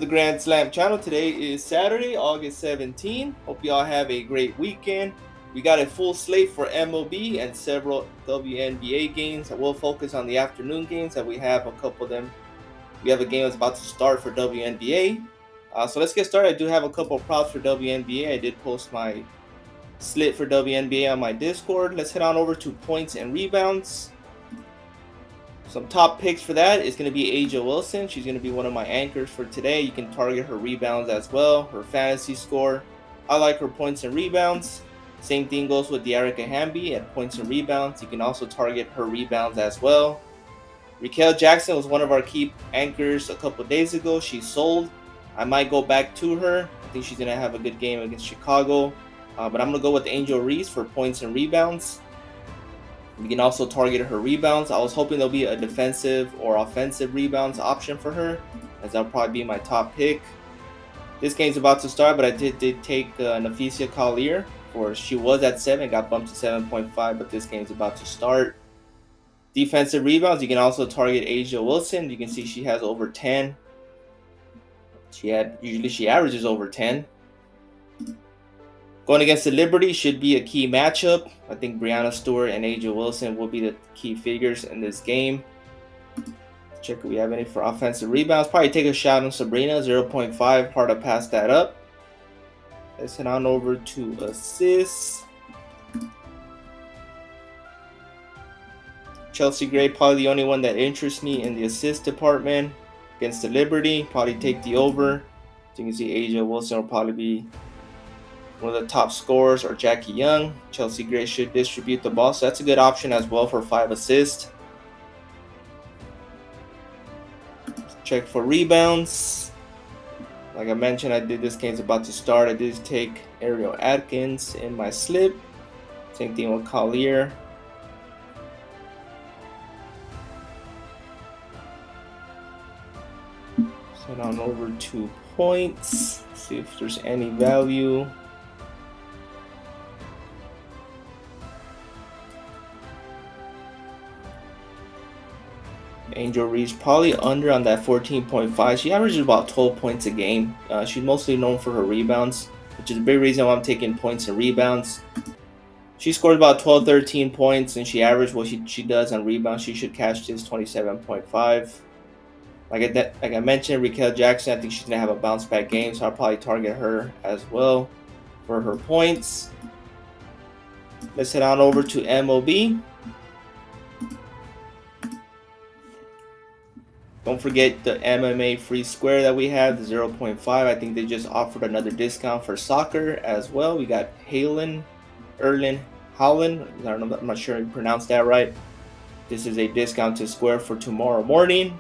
The Grand Slam channel. Today is Saturday, August 17. Hope y'all have a great weekend. We got a full slate for MLB and several WNBA games. I will focus on the afternoon games, and we have a couple of them. We have a game that's about to start for WNBA. So let's get started. I do have a couple of props for WNBA. I did post my slit for WNBA on my Discord. Let's head on over to points and rebounds. Some top picks for that is going to be A'ja Wilson. She's going to be one of my anchors for today. You can target her rebounds as well, her fantasy score. I like her points and rebounds. Same thing goes with Dearica Hamby at points and rebounds. You can also target her rebounds as well. Raquel Jackson was one of our key anchors a couple days ago. She sold. I might go back to her. I think she's going to have a good game against Chicago. But I'm going to go with Angel Reese for points and rebounds. You can also target her rebounds. I was hoping there'll be a defensive or offensive rebounds option for her, as that'll probably be my top pick. This game's about to start, but I did take Nafisia Collier. She was at 7, got bumped to 7.5, but this game's about to start. Defensive rebounds, you can also target A'ja Wilson. You can see she has over 10. Usually she averages over 10. Going against the Liberty should be a key matchup. I think Breanna Stewart and A'ja Wilson will be the key figures in this game. Check if we have any for offensive rebounds. Probably take a shot on Sabrina, 0.5. Hard to pass that up. Let's head on over to assists. Chelsea Gray, probably the only one that interests me in the assist department. Against the Liberty, probably take the over. So you can see A'ja Wilson will probably be one of the top scorers, or Jackie Young. Chelsea Gray should distribute the ball, so that's a good option as well for 5 assists. Check for rebounds. Like I mentioned, this game's about to start. I did take Ariel Atkins in my slip. Same thing with Collier. Head on over to points. See if there's any value. Angel Reese probably under on that 14.5. She averages about 12 points a game. She's mostly known for her rebounds, which is a big reason why I'm taking points and rebounds. She scored about 12-13 points, and she averaged what she does on rebounds. She should catch this 27.5. Like I mentioned, Raquel Jackson, I think she's going to have a bounce back game, so I'll probably target her as well for her points. Let's head on over to MLB. Don't forget the MMA free square that we have, the 0.5. I think they just offered another discount for soccer as well. We got Erlen Howland. I'm not sure I pronounced that right. This is a discount to square for tomorrow morning.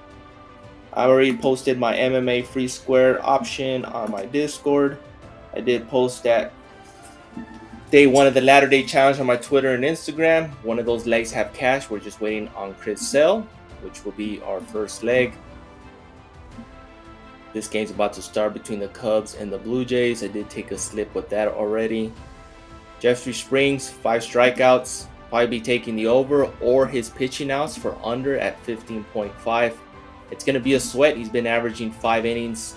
I already posted my MMA free square option on my Discord. I did post that day 1 of the Latter Day Challenge on my Twitter and Instagram. One of those legs have cash. We're just waiting on Chris Sale, which will be our first leg. This game's about to start between the Cubs and the Blue Jays. I did take a slip with that already. Jeffrey Springs, 5 strikeouts. Probably be taking the over or his pitching outs for under at 15.5. It's going to be a sweat. He's been averaging 5 innings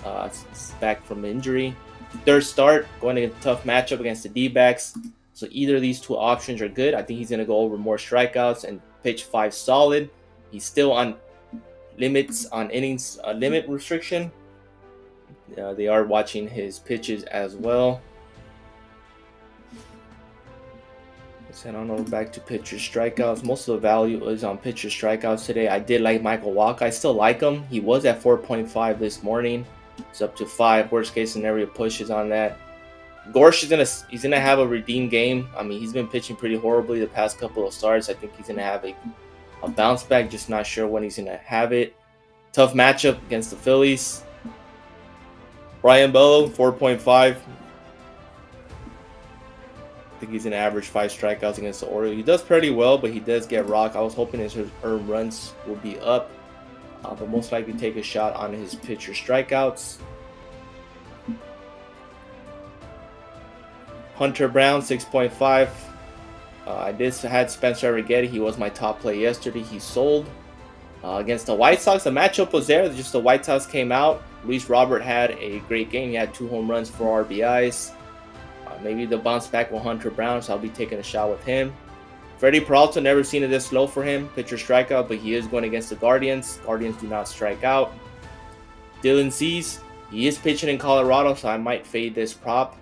back from injury. Third start, going to a tough matchup against the D-backs. So either of these two options are good. I think he's going to go over more strikeouts and pitch 5 solid. He's still on limits on innings limit restriction. They are watching his pitches as well. Let's head on over back to pitcher strikeouts. Most of the value is on pitcher strikeouts today. I did like Michael Wacha. I still like him. He was at 4.5 this morning. It's up to 5. Worst case scenario pushes on that. Gorsh he's gonna have a redeemed game. I mean, he's been pitching pretty horribly the past couple of starts. I think he's gonna have a bounce back. Just not sure when he's gonna have it. Tough matchup against the Phillies. Brian Bello, 4.5. I think he's going to average 5 strikeouts against the Orioles. He does pretty well, but he does get rocked. I was hoping his earned runs will be up, but most likely take a shot on his pitcher strikeouts. Hunter Brown, 6.5. I had Spencer Arrighetti. He was my top play yesterday. He sold. Against the White Sox, the matchup was there. Just the White Sox came out. Luis Robert had a great game. He had 2 home runs, 4 RBIs. Maybe they'll bounce back with Hunter Brown, so I'll be taking a shot with him. Freddie Peralta, never seen it this low for him. Pitcher strikeout, but he is going against the Guardians. Guardians do not strike out. Dylan Cease, he is pitching in Colorado, so I might fade this prop.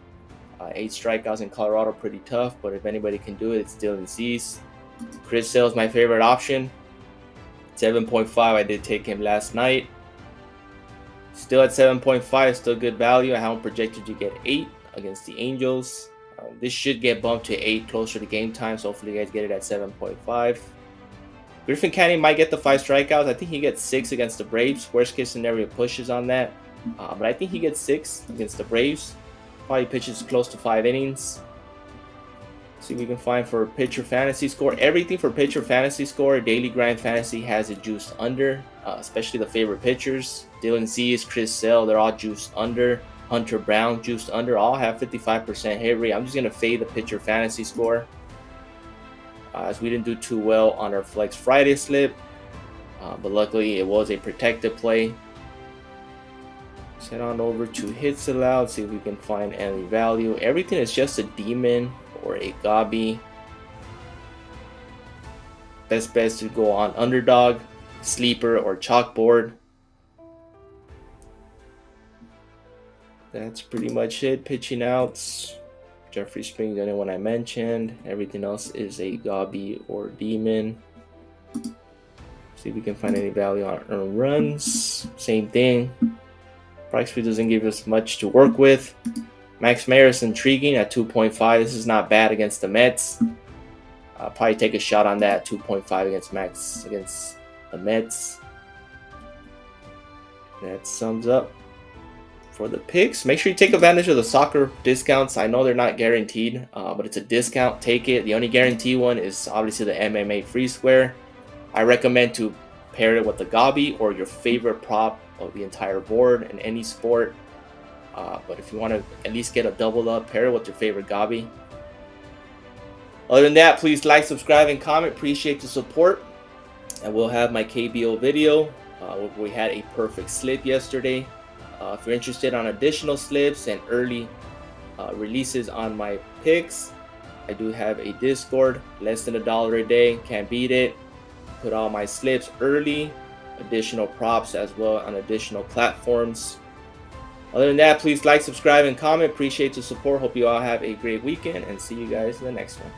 8 strikeouts in Colorado, pretty tough, but if anybody can do it, it's Dylan Cease. Chris Sale is my favorite option. 7.5, I did take him last night. Still at 7.5, still good value. I haven't projected to get 8 against the Angels. This should get bumped to 8 closer to game time, so hopefully you guys get it at 7.5. Griffin Canning might get the 5 strikeouts. I think he gets 6 against the Braves. Worst case scenario pushes on that. But I think he gets 6 against the Braves. Probably pitches close to 5 innings. See what we can find for pitcher fantasy score. Everything for pitcher fantasy score, Daily Grind Fantasy has it juiced under, especially the favorite pitchers. Dylan Cease, Chris Sale, they're all juiced under. Hunter Brown juiced under, all have 55% hit rate. I'm just going to fade the pitcher fantasy score, as we didn't do too well on our Flex Friday slip, but luckily it was a protected play. Let's head on over to hits allowed, see if we can find any value. Everything is just a demon or a gobby. Best bets to go on underdog, sleeper, or chalkboard. That's pretty much it. Pitching outs, Jeffrey Springs, the only one I mentioned. Everything else is a gobby or demon. See if we can find any value on earned runs. Same thing. Price speed doesn't give us much to work with. Max Meyer is intriguing at 2.5. This is not bad against the Mets. I'll probably take a shot on that. 2.5 against the Mets. That sums up for the picks. Make sure you take advantage of the soccer discounts. I know they're not guaranteed, but it's a discount. Take it. The only guaranteed one is obviously the MMA free square. I recommend to pair it with the gobby or your favorite prop of the entire board in any sport. But if you want to at least get a double up, pair it with your favorite gobby. Other than that, please like, subscribe, and comment. Appreciate the support. And we'll have my KBO video. We had a perfect slip yesterday. If you're interested on additional slips and early releases on my picks, I do have a Discord, less than $1 a day, can't beat it. Put all my slips early, additional props as well on additional platforms. Other than that, please like, subscribe, and comment. Appreciate the support. Hope you all have a great weekend, and see you guys in the next one.